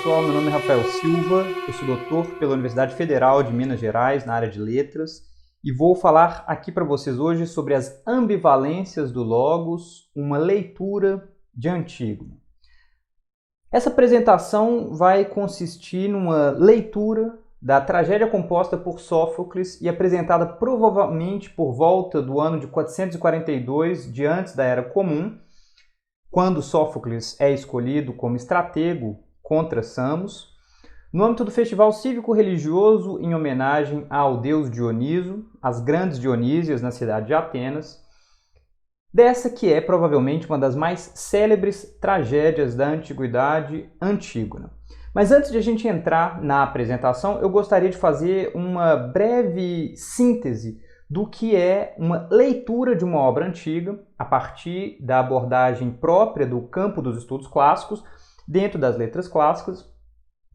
pessoal, meu nome é Rafael Silva, eu sou doutor pela Universidade Federal de Minas Gerais, na área de letras, e vou falar aqui para vocês hoje sobre as ambivalências do Logos, uma leitura de Antígona. Essa apresentação vai consistir numa leitura da tragédia composta por Sófocles e apresentada provavelmente por volta do ano de 442 de antes da Era Comum, quando Sófocles é escolhido como estratego contra Samos, no âmbito do festival cívico-religioso em homenagem ao deus Dioniso, as grandes Dionísias na cidade de Atenas, dessa que é provavelmente uma das mais célebres tragédias da antiguidade, Antígona. Mas antes de a gente entrar na apresentação, eu gostaria de fazer uma breve síntese do que é uma leitura de uma obra antiga, a partir da abordagem própria do campo dos estudos clássicos, dentro das letras clássicas,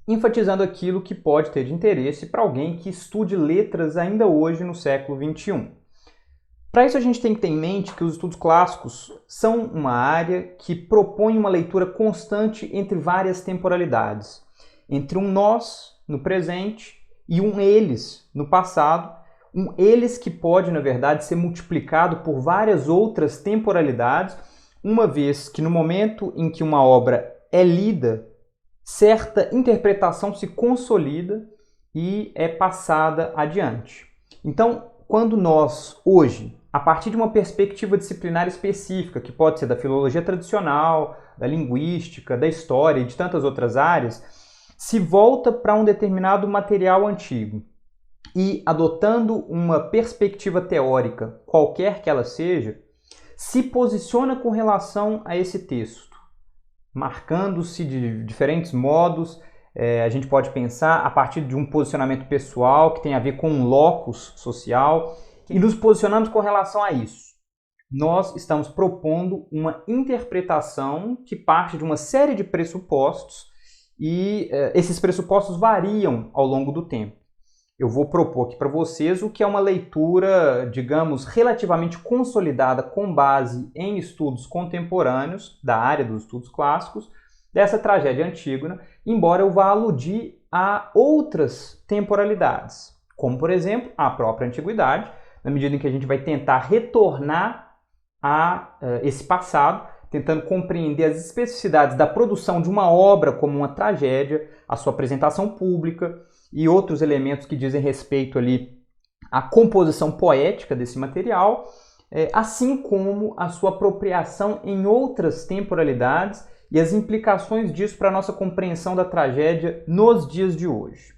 enfatizando aquilo que pode ter de interesse para alguém que estude letras ainda hoje no século XXI. Para isso a gente tem que ter em mente que os estudos clássicos são uma área que propõe uma leitura constante entre várias temporalidades, entre um nós no presente e um eles no passado, um eles que pode, na verdade, ser multiplicado por várias outras temporalidades, uma vez que no momento em que uma obra é lida, certa interpretação se consolida e é passada adiante. Então, quando nós, hoje, a partir de uma perspectiva disciplinar específica, que pode ser da filologia tradicional, da linguística, da história e de tantas outras áreas, se volta para um determinado material antigo e, adotando uma perspectiva teórica, qualquer que ela seja, se posiciona com relação a esse texto, marcando-se de diferentes modos. A gente pode pensar a partir de um posicionamento pessoal que tem a ver com um locus social e nos posicionamos com relação a isso. Nós estamos propondo uma interpretação que parte de uma série de pressupostos e esses pressupostos variam ao longo do tempo. Eu vou propor aqui para vocês o que é uma leitura, digamos, relativamente consolidada com base em estudos contemporâneos da área dos estudos clássicos, dessa tragédia Antígona, embora eu vá aludir a outras temporalidades, como, por exemplo, a própria antiguidade, na medida em que a gente vai tentar retornar a esse passado, tentando compreender as especificidades da produção de uma obra como uma tragédia, a sua apresentação pública e outros elementos que dizem respeito ali à composição poética desse material, assim como a sua apropriação em outras temporalidades e as implicações disso para a nossa compreensão da tragédia nos dias de hoje.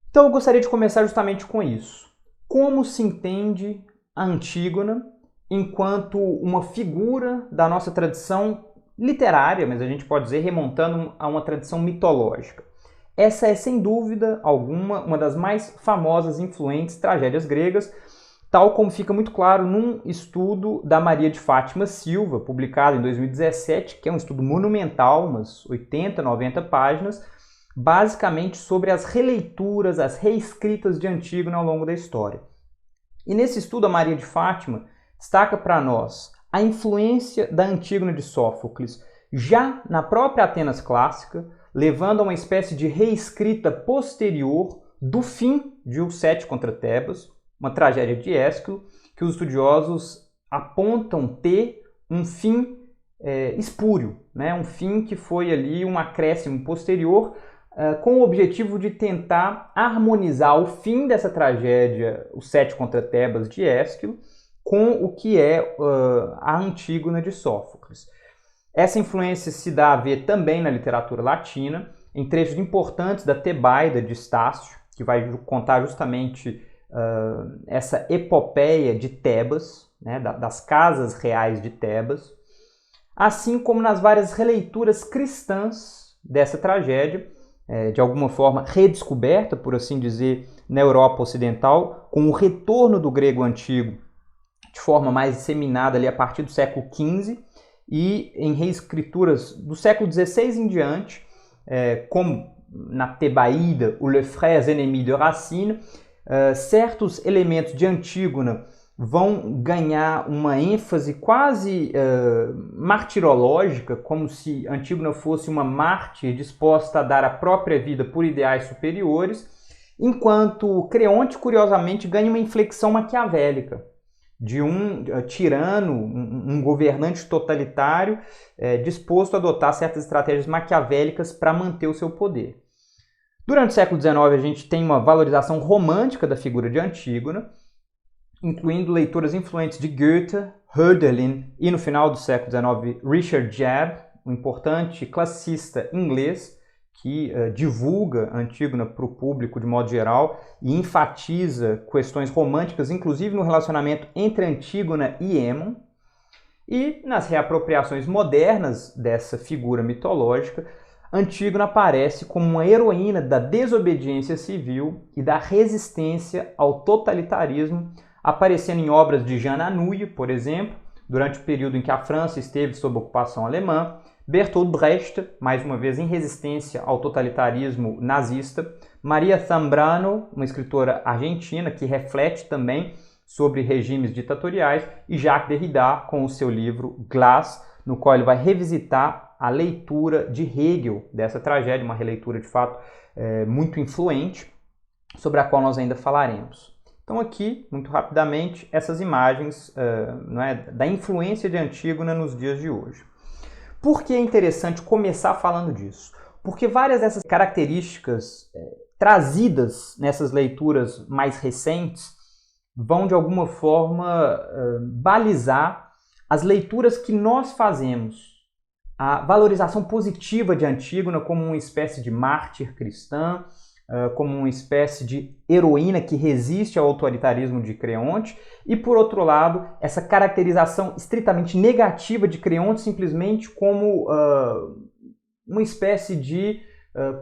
Então eu gostaria de começar justamente com isso. Como se entende a Antígona enquanto uma figura da nossa tradição literária, mas a gente pode dizer remontando a uma tradição mitológica? Essa é, sem dúvida alguma, uma das mais famosas e influentes tragédias gregas, tal como fica muito claro num estudo da Maria de Fátima Silva, publicado em 2017, que é um estudo monumental, umas 80, 90 páginas, basicamente sobre as releituras, as reescritas de Antígona ao longo da história. E nesse estudo, a Maria de Fátima destaca para nós a influência da Antígona de Sófocles já na própria Atenas clássica, levando a uma espécie de reescrita posterior do fim de Os Sete contra Tebas, uma tragédia de Ésquilo, que os estudiosos apontam ter um fim espúrio, né? Um fim que foi ali um acréscimo posterior, com o objetivo de tentar harmonizar o fim dessa tragédia, Os Sete contra Tebas de Ésquilo, com o que é a Antígona de Sófocles. Essa influência se dá a ver também na literatura latina, em trechos importantes da Tebaida de Estácio, que vai contar justamente essa epopeia de Tebas, né, das casas reais de Tebas, assim como nas várias releituras cristãs dessa tragédia, de alguma forma redescoberta, por assim dizer, na Europa Ocidental, com o retorno do grego antigo de forma mais disseminada ali a partir do século XV, e em reescrituras do século XVI em diante, como na Tebaída, o Le Frères Ennemis de Racine, certos elementos de Antígona vão ganhar uma ênfase quase martirológica, como se Antígona fosse uma mártir disposta a dar a própria vida por ideais superiores, enquanto Creonte, curiosamente, ganha uma inflexão maquiavélica de um tirano, um governante totalitário disposto a adotar certas estratégias maquiavélicas para manter o seu poder. Durante o século XIX, a gente tem uma valorização romântica da figura de Antígona, incluindo leituras influentes de Goethe, Hölderlin e, no final do século XIX, Richard Jebb, um importante classicista inglês que divulga Antígona para o público de modo geral e enfatiza questões românticas, inclusive no relacionamento entre Antígona e Haemon. E nas reapropriações modernas dessa figura mitológica, Antígona aparece como uma heroína da desobediência civil e da resistência ao totalitarismo, aparecendo em obras de Jean Anouilh, por exemplo, durante o período em que a França esteve sob ocupação alemã, Bertolt Brecht, mais uma vez em resistência ao totalitarismo nazista, Maria Zambrano, uma escritora argentina que reflete também sobre regimes ditatoriais, e Jacques Derrida com o seu livro Glass, no qual ele vai revisitar a leitura de Hegel dessa tragédia, uma releitura de fato muito influente, sobre a qual nós ainda falaremos. Então aqui, muito rapidamente, essas imagens da influência de Antígona nos dias de hoje. Por que é interessante começar falando disso? Porque várias dessas características trazidas nessas leituras mais recentes vão, de alguma forma, balizar as leituras que nós fazemos. A valorização positiva de Antígona como uma espécie de mártir cristã, como uma espécie de heroína que resiste ao autoritarismo de Creonte, e, por outro lado, essa caracterização estritamente negativa de Creonte simplesmente como uma espécie de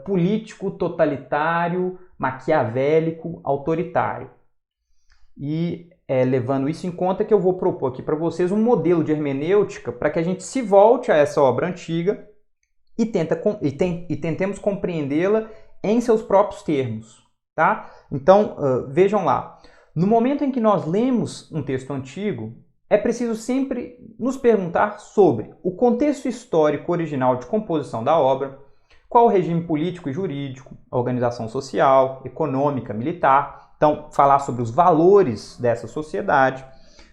político totalitário, maquiavélico, autoritário. E levando isso em conta que eu vou propor aqui para vocês um modelo de hermenêutica para que a gente se volte a essa obra antiga e tentemos compreendê-la em seus próprios termos, tá? Então, vejam lá. No momento em que nós lemos um texto antigo, é preciso sempre nos perguntar sobre o contexto histórico original de composição da obra, qual o regime político e jurídico, a organização social, econômica, militar. Então, falar sobre os valores dessa sociedade,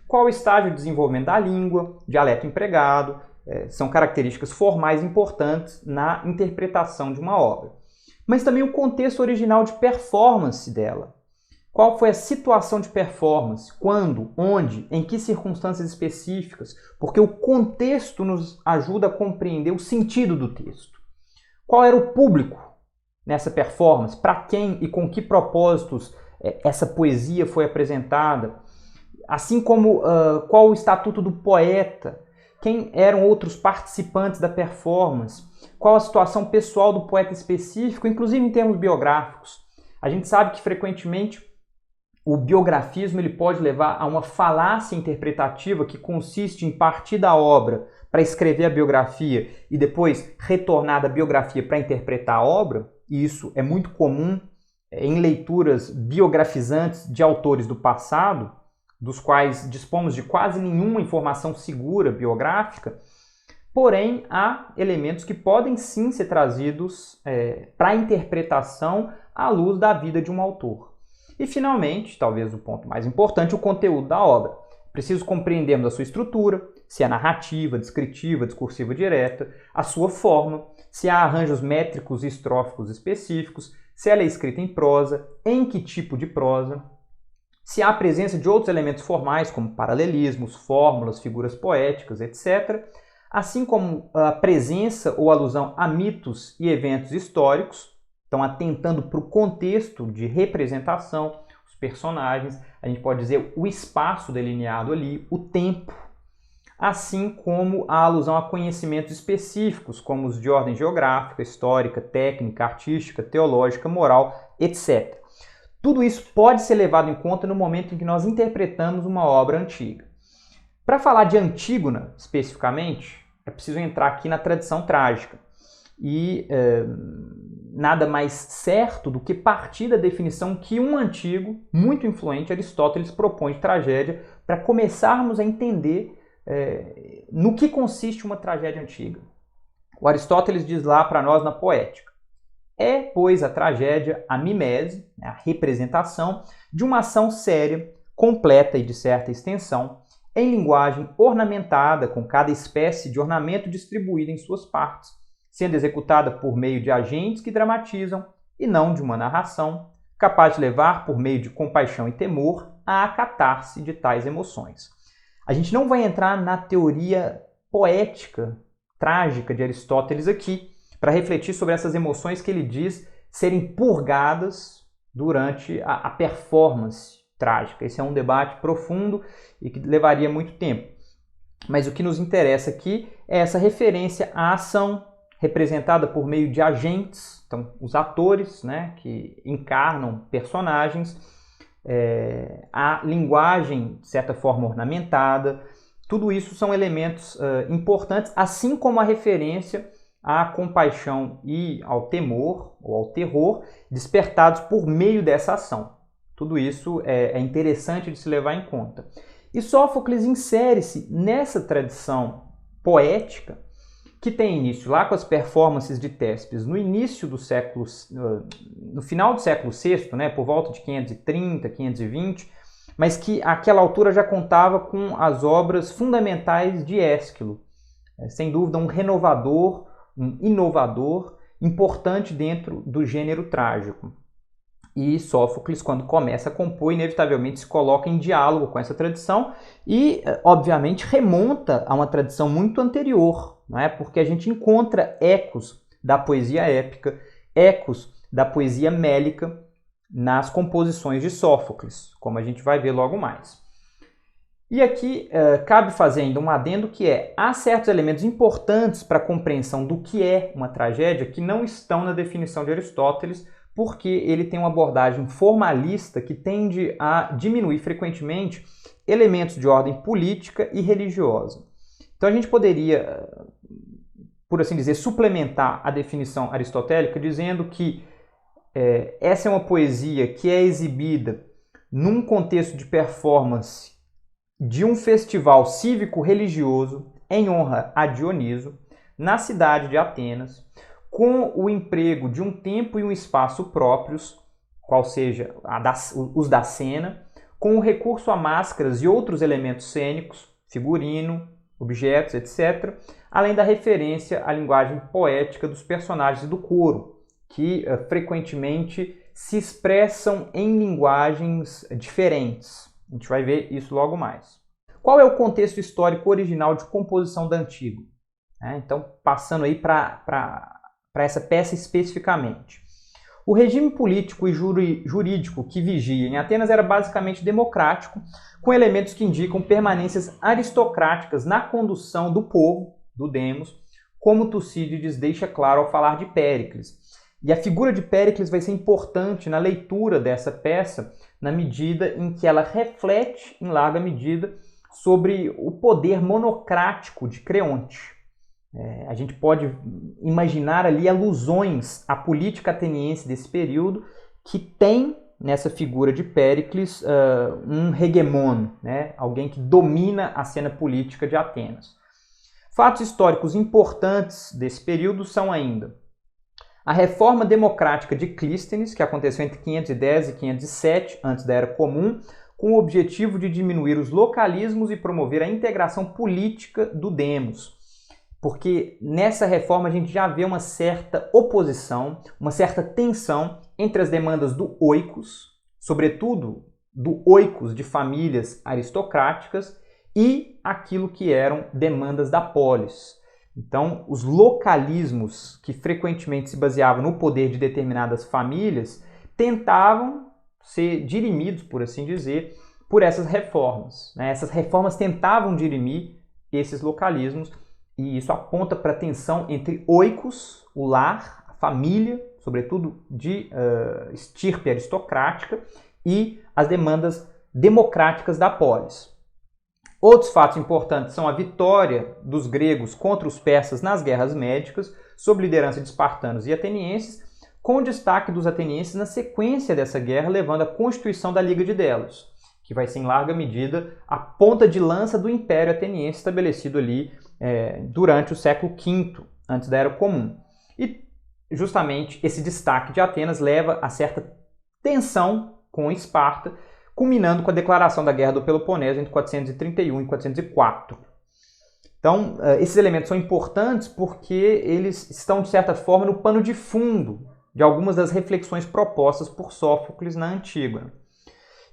qual o estágio de desenvolvimento da língua, dialeto empregado, são características formais importantes na interpretação de uma obra. Mas também o contexto original de performance dela. Qual foi a situação de performance? Quando? Onde? Em que circunstâncias específicas? Porque o contexto nos ajuda a compreender o sentido do texto. Qual era o público nessa performance? Para quem e com que propósitos essa poesia foi apresentada? Assim como qual o estatuto do poeta? Quem eram outros participantes da performance? Qual a situação pessoal do poeta específico, inclusive em termos biográficos? A gente sabe que frequentemente o biografismo ele pode levar a uma falácia interpretativa que consiste em partir da obra para escrever a biografia e depois retornar da biografia para interpretar a obra. E isso é muito comum em leituras biografizantes de autores do passado, dos quais dispomos de quase nenhuma informação segura biográfica. Porém, há elementos que podem sim ser trazidos para a interpretação à luz da vida de um autor. E, finalmente, talvez o ponto mais importante, o conteúdo da obra. Preciso compreendermos a sua estrutura, se é narrativa, descritiva, discursiva direta, a sua forma, se há arranjos métricos e estróficos específicos, se ela é escrita em prosa, em que tipo de prosa, se há a presença de outros elementos formais, como paralelismos, fórmulas, figuras poéticas, etc., assim como a presença ou alusão a mitos e eventos históricos, então atentando para o contexto de representação, os personagens, a gente pode dizer o espaço delineado ali, o tempo, assim como a alusão a conhecimentos específicos, como os de ordem geográfica, histórica, técnica, artística, teológica, moral, etc. Tudo isso pode ser levado em conta no momento em que nós interpretamos uma obra antiga. Para falar de Antígona, especificamente, é preciso entrar aqui na tradição trágica. e nada mais certo do que partir da definição que um antigo, muito influente, Aristóteles, propõe de tragédia para começarmos a entender no que consiste uma tragédia antiga. O Aristóteles diz lá para nós na Poética: é, pois, a tragédia a mimese, a representação de uma ação séria, completa e de certa extensão, em linguagem ornamentada com cada espécie de ornamento distribuída em suas partes, sendo executada por meio de agentes que dramatizam e não de uma narração, capaz de levar, por meio de compaixão e temor, a acatar-se de tais emoções. A gente não vai entrar na teoria poética, trágica de Aristóteles aqui, para refletir sobre essas emoções que ele diz serem purgadas durante a performance trágica. Esse é um debate profundo e que levaria muito tempo. Mas o que nos interessa aqui é essa referência à ação representada por meio de agentes, então os atores, né, que encarnam personagens, a linguagem, de certa forma, ornamentada. Tudo isso são elementos importantes, assim como a referência à compaixão e ao temor, ou ao terror, despertados por meio dessa ação. Tudo isso é interessante de se levar em conta. E Sófocles insere-se nessa tradição poética que tem início lá com as performances de Téspes no início do século, no final do século VI, né, por volta de 530, 520, mas que àquela altura já contava com as obras fundamentais de Ésquilo. Sem dúvida um renovador, um inovador importante dentro do gênero trágico. E Sófocles, quando começa a compor, inevitavelmente se coloca em diálogo com essa tradição e, obviamente, remonta a uma tradição muito anterior, não é? Porque a gente encontra ecos da poesia épica, ecos da poesia mélica nas composições de Sófocles, como a gente vai ver logo mais. E aqui cabe fazer ainda um adendo que há certos elementos importantes para a compreensão do que é uma tragédia que não estão na definição de Aristóteles, porque ele tem uma abordagem formalista que tende a diminuir frequentemente elementos de ordem política e religiosa. Então a gente poderia, por assim dizer, suplementar a definição aristotélica dizendo que essa é uma poesia que é exibida num contexto de performance de um festival cívico-religioso em honra a Dioniso, na cidade de Atenas, com o emprego de um tempo e um espaço próprios, qual seja os da cena, com o recurso a máscaras e outros elementos cênicos, figurino, objetos, etc., além da referência à linguagem poética dos personagens do coro, que frequentemente se expressam em linguagens diferentes. A gente vai ver isso logo mais. Qual é o contexto histórico original de composição da Antígona? Então, passando aí para essa peça especificamente. O regime político e jurídico que vigia em Atenas era basicamente democrático, com elementos que indicam permanências aristocráticas na condução do povo, do demos, como Tucídides deixa claro ao falar de Péricles. E a figura de Péricles vai ser importante na leitura dessa peça, na medida em que ela reflete, em larga medida, sobre o poder monocrático de Creonte. A gente pode imaginar ali alusões à política ateniense desse período, que tem nessa figura de Péricles um hegemon, né? Alguém que domina a cena política de Atenas. Fatos históricos importantes desse período são ainda a reforma democrática de Clístenes, que aconteceu entre 510 e 507 antes da Era Comum, com o objetivo de diminuir os localismos e promover a integração política do demos. Porque nessa reforma a gente já vê uma certa oposição, uma certa tensão entre as demandas do oikos, sobretudo do oikos de famílias aristocráticas, e aquilo que eram demandas da polis. Então, os localismos que frequentemente se baseavam no poder de determinadas famílias tentavam ser dirimidos, por assim dizer, por essas reformas. Essas reformas tentavam dirimir esses localismos, e isso aponta para a tensão entre oikos, o lar, a família, sobretudo de estirpe aristocrática, e as demandas democráticas da polis. Outros fatos importantes são a vitória dos gregos contra os persas nas guerras médicas, sob liderança de espartanos e atenienses, com o destaque dos atenienses na sequência dessa guerra, levando à constituição da Liga de Delos, que vai ser em larga medida a ponta de lança do Império Ateniense estabelecido ali durante o século V, antes da Era Comum. E justamente esse destaque de Atenas leva a certa tensão com Esparta, culminando com a declaração da Guerra do Peloponeso entre 431 e 404. Então, esses elementos são importantes porque eles estão, de certa forma, no pano de fundo de algumas das reflexões propostas por Sófocles na Antígona.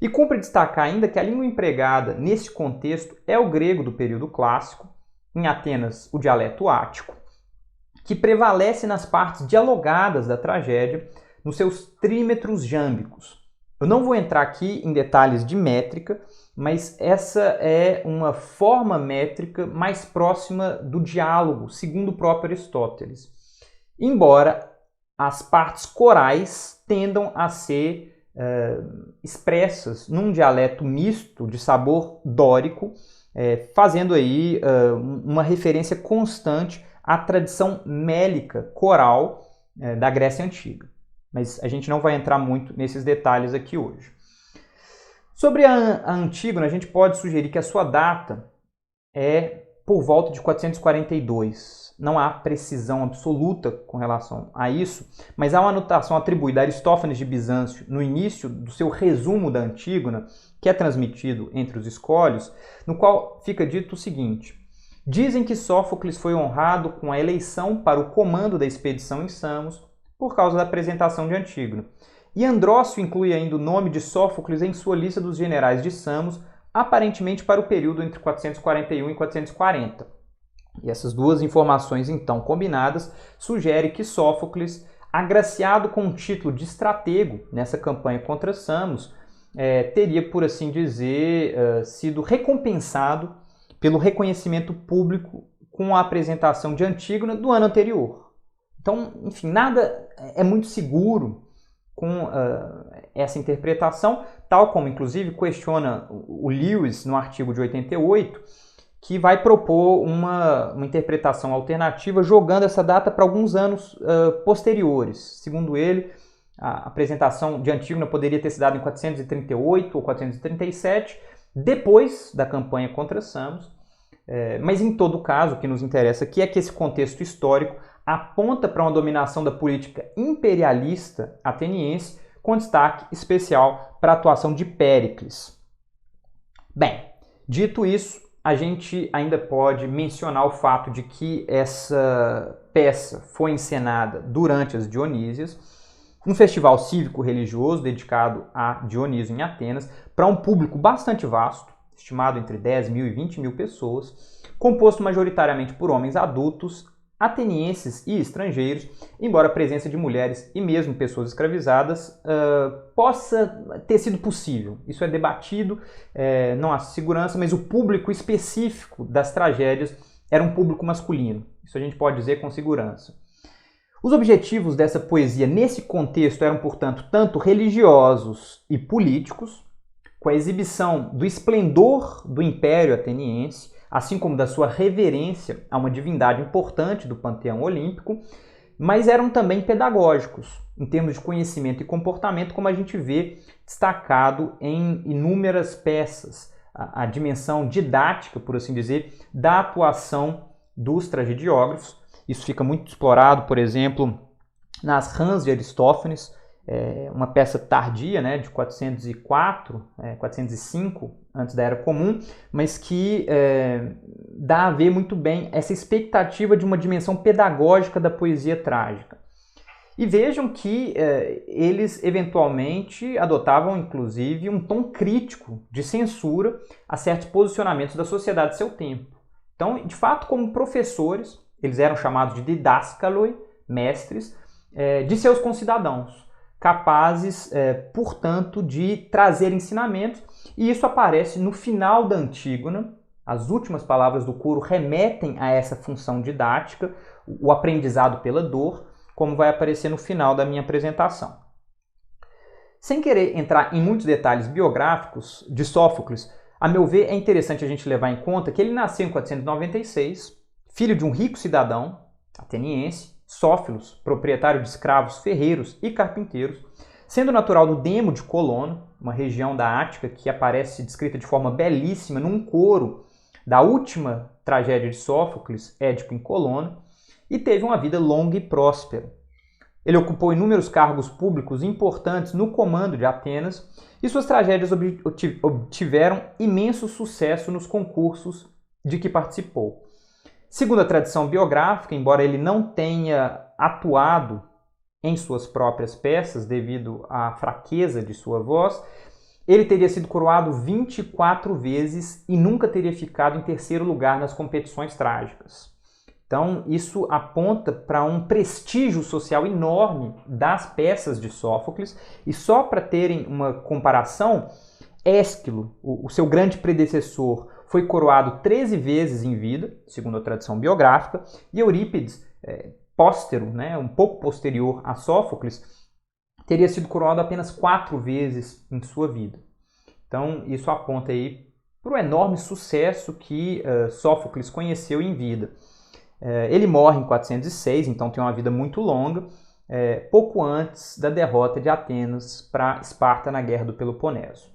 E cumpre destacar ainda que a língua empregada nesse contexto é o grego do período clássico, em Atenas o dialeto ático, que prevalece nas partes dialogadas da tragédia, nos seus trímetros jâmbicos. Eu não vou entrar aqui em detalhes de métrica, mas essa é uma forma métrica mais próxima do diálogo, segundo o próprio Aristóteles. Embora as partes corais tendam a ser expressas num dialeto misto de sabor dórico, fazendo aí uma referência constante à tradição mélica coral da Grécia Antiga. Mas a gente não vai entrar muito nesses detalhes aqui hoje. Sobre a Antígona, a gente pode sugerir que a sua data é por volta de 442. Não há precisão absoluta com relação a isso, mas há uma anotação atribuída a Aristófanes de Bizâncio no início do seu resumo da Antígona, que é transmitido entre os escólios, no qual fica dito o seguinte: dizem que Sófocles foi honrado com a eleição para o comando da expedição em Samos por causa da apresentação de Antígona. E Andrócio inclui ainda o nome de Sófocles em sua lista dos generais de Samos, aparentemente para o período entre 441 e 440. E essas duas informações, então, combinadas, sugerem que Sófocles, agraciado com o título de estratego nessa campanha contra Samos, teria, por assim dizer, sido recompensado pelo reconhecimento público com a apresentação de Antígona do ano anterior. Então, enfim, nada é muito seguro com essa interpretação, tal como, inclusive, questiona o Lewis no artigo de 88, que vai propor uma interpretação alternativa jogando essa data para alguns anos posteriores. Segundo ele, a apresentação de Antígona poderia ter se dado em 438 ou 437, depois da campanha contra Samos, mas em todo caso, o que nos interessa aqui é que esse contexto histórico aponta para uma dominação da política imperialista ateniense, com destaque especial para a atuação de Péricles. Bem, dito isso, a gente ainda pode mencionar o fato de que essa peça foi encenada durante as Dionísias, um festival cívico-religioso dedicado a Dionísio em Atenas, para um público bastante vasto, estimado entre 10 mil e 20 mil pessoas, composto majoritariamente por homens adultos, atenienses e estrangeiros, embora a presença de mulheres e mesmo pessoas escravizadas possa ter sido possível. Isso é debatido, não há segurança, mas o público específico das tragédias era um público masculino. Isso a gente pode dizer com segurança. Os objetivos dessa poesia nesse contexto eram, portanto, tanto religiosos e políticos, com a exibição do esplendor do Império Ateniense, assim como da sua reverência a uma divindade importante do panteão olímpico, mas eram também pedagógicos, em termos de conhecimento e comportamento, como a gente vê destacado em inúmeras peças, a dimensão didática, por assim dizer, da atuação dos tragediógrafos. Isso fica muito explorado, por exemplo, nas Rãs de Aristófanes, uma peça tardia, né, de 404, 405, antes da Era Comum, mas que dá a ver muito bem essa expectativa de uma dimensão pedagógica da poesia trágica. E vejam que eles eventualmente adotavam, inclusive, um tom crítico de censura a certos posicionamentos da sociedade de seu tempo. Então, de fato, como professores, eles eram chamados de didáskaloi, mestres, de seus concidadãos, capazes, portanto, de trazer ensinamentos, e isso aparece no final da Antígona. As últimas palavras do coro remetem a essa função didática, o aprendizado pela dor, como vai aparecer no final da minha apresentação. Sem querer entrar em muitos detalhes biográficos de Sófocles, A meu ver, é interessante a gente levar em conta que ele nasceu em 496, filho de um rico cidadão ateniense, Sófilos, proprietário de escravos, ferreiros e carpinteiros, sendo natural do Demo de Colono, uma região da Ática que aparece descrita de forma belíssima num coro da última tragédia de Sófocles, Édipo em Colono, e teve uma vida longa e próspera. Ele ocupou inúmeros cargos públicos importantes no comando de Atenas e suas tragédias obtiveram imenso sucesso nos concursos de que participou. Segundo a tradição biográfica, embora ele não tenha atuado em suas próprias peças devido à fraqueza de sua voz, ele teria sido coroado 24 vezes e nunca teria ficado em terceiro lugar nas competições trágicas. Então, isso aponta para um prestígio social enorme das peças de Sófocles, e só para terem uma comparação, Ésquilo, o seu grande predecessor, foi coroado 13 vezes em vida, segundo a tradição biográfica, e Eurípides, póstero, um pouco posterior a Sófocles, teria sido coroado apenas 4 vezes em sua vida. Então, isso aponta aí para o enorme sucesso que Sófocles conheceu em vida. Ele morre em 406, então tem uma vida muito longa, pouco antes da derrota de Atenas para Esparta na Guerra do Peloponeso.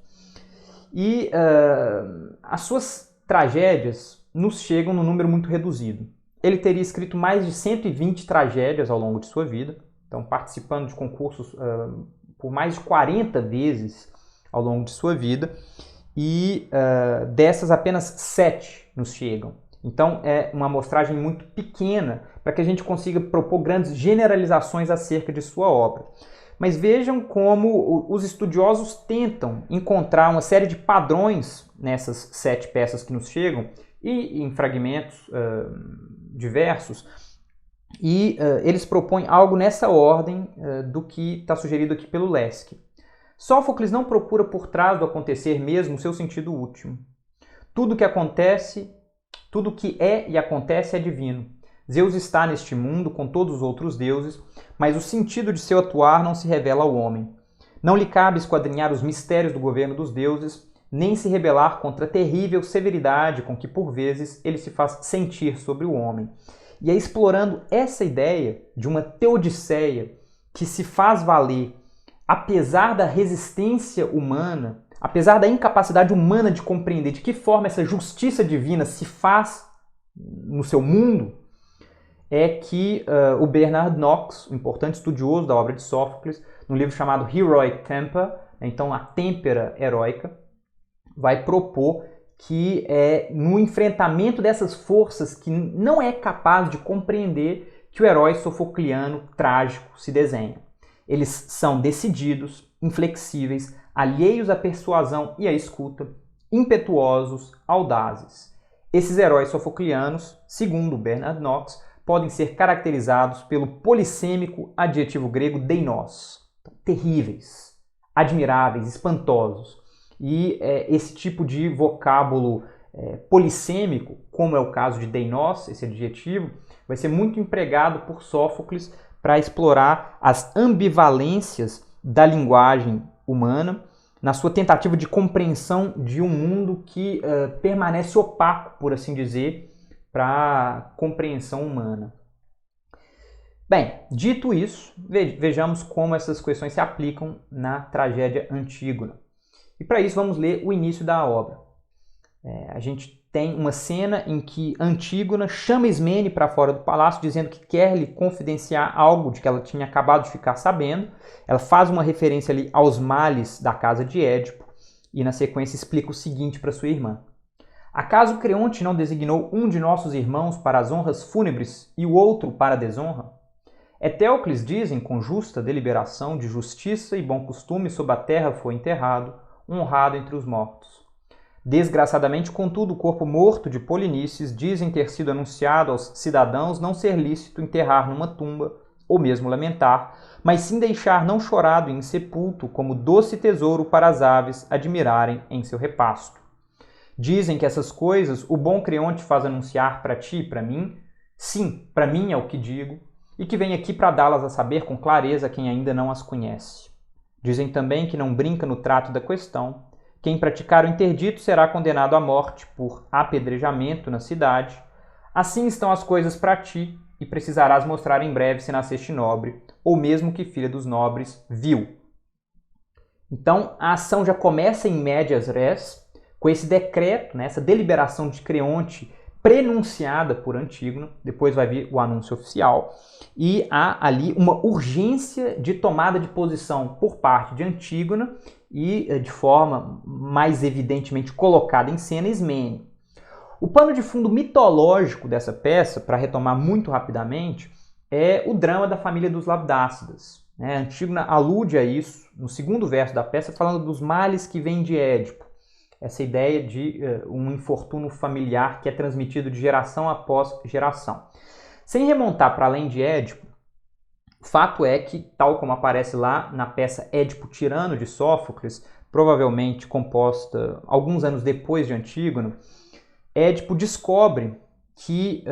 E as suas tragédias nos chegam num número muito reduzido. Ele teria escrito mais de 120 tragédias ao longo de sua vida, então participando de concursos por mais de 40 vezes ao longo de sua vida, e dessas apenas 7 nos chegam. Então é uma amostragem muito pequena para que a gente consiga propor grandes generalizações acerca de sua obra. Mas vejam como os estudiosos tentam encontrar uma série de padrões nessas 7 peças que nos chegam e em fragmentos diversos, e eles propõem algo nessa ordem do que está sugerido aqui pelo Leske. Sófocles não procura por trás do acontecer mesmo o seu sentido último. Tudo que é e acontece é divino. Zeus está neste mundo com todos os outros deuses, mas o sentido de seu atuar não se revela ao homem. Não lhe cabe esquadrinhar os mistérios do governo dos deuses, nem se rebelar contra a terrível severidade com que por vezes ele se faz sentir sobre o homem. E é explorando essa ideia de uma teodiceia que se faz valer apesar da resistência humana, apesar da incapacidade humana de compreender de que forma essa justiça divina se faz no seu mundo, é que o Bernard Knox, um importante estudioso da obra de Sófocles, no livro chamado Heroic Temper, então a têmpera heróica, vai propor que no enfrentamento dessas forças que não é capaz de compreender que o herói sofocliano trágico se desenha. Eles são decididos, inflexíveis, alheios à persuasão e à escuta, impetuosos, audazes. Esses heróis sofoclianos, segundo Bernard Knox, podem ser caracterizados pelo polissêmico adjetivo grego deinos, terríveis, admiráveis, espantosos. E esse tipo de vocábulo polissêmico, como é o caso de deinos, esse adjetivo, vai ser muito empregado por Sófocles para explorar as ambivalências da linguagem humana na sua tentativa de compreensão de um mundo que permanece opaco, por assim dizer, para a compreensão humana. Bem, dito isso, vejamos como essas questões se aplicam na tragédia Antígona. E para isso vamos ler o início da obra. A gente tem uma cena em que Antígona chama Ismene para fora do palácio, dizendo que quer lhe confidenciar algo de que ela tinha acabado de ficar sabendo. Ela faz uma referência ali aos males da casa de Édipo e na sequência explica o seguinte para sua irmã. Acaso Creonte não designou um de nossos irmãos para as honras fúnebres e o outro para a desonra? Etéocles dizem com justa deliberação de justiça e bom costume sob a terra foi enterrado, honrado entre os mortos. Desgraçadamente, contudo, o corpo morto de Polinices dizem ter sido anunciado aos cidadãos não ser lícito enterrar numa tumba, ou mesmo lamentar, mas sim deixar não chorado e insepulto como doce tesouro para as aves admirarem em seu repasto. Dizem que essas coisas o bom Creonte faz anunciar para ti e para mim, sim, para mim é o que digo, e que vem aqui para dá-las a saber com clareza a quem ainda não as conhece. Dizem também que não brinca no trato da questão, Quem praticar o interdito será condenado à morte por apedrejamento na cidade. Assim estão as coisas para ti, e precisarás mostrar em breve se nasceste nobre, ou mesmo que filha dos nobres, vil. Então, a ação já começa em medias res, com esse decreto, né, essa deliberação de Creonte prenunciada por Antígono, depois vai vir o anúncio oficial, e há ali uma urgência de tomada de posição por parte de Antígona e, de forma mais evidentemente colocada em cena, Ismênio. O pano de fundo mitológico dessa peça, para retomar muito rapidamente, é o drama da família dos Labdácidas. Antígona alude a isso no segundo verso da peça, falando dos males que vêm de Édipo. Essa ideia de um infortúnio familiar que é transmitido de geração após geração. Sem remontar para além de Édipo, o fato é que, tal como aparece lá na peça Édipo Tirano de Sófocles, provavelmente composta alguns anos depois de Antígono, Édipo descobre que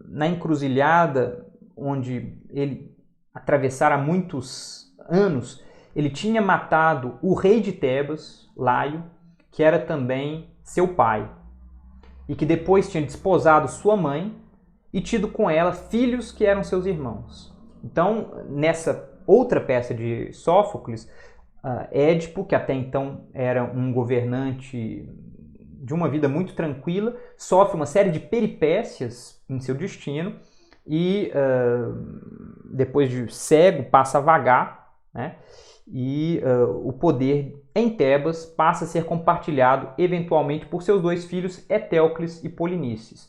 na encruzilhada onde ele atravessara muitos anos, ele tinha matado o rei de Tebas, Laio, que era também seu pai, e que depois tinha desposado sua mãe e tido com ela filhos que eram seus irmãos. Então, nessa outra peça de Sófocles, Édipo, que até então era um governante de uma vida muito tranquila, sofre uma série de peripécias em seu destino e, depois de cego, passa a vagar, né? E o poder em Tebas passa a ser compartilhado eventualmente por seus dois filhos, Etéocles e Polinices.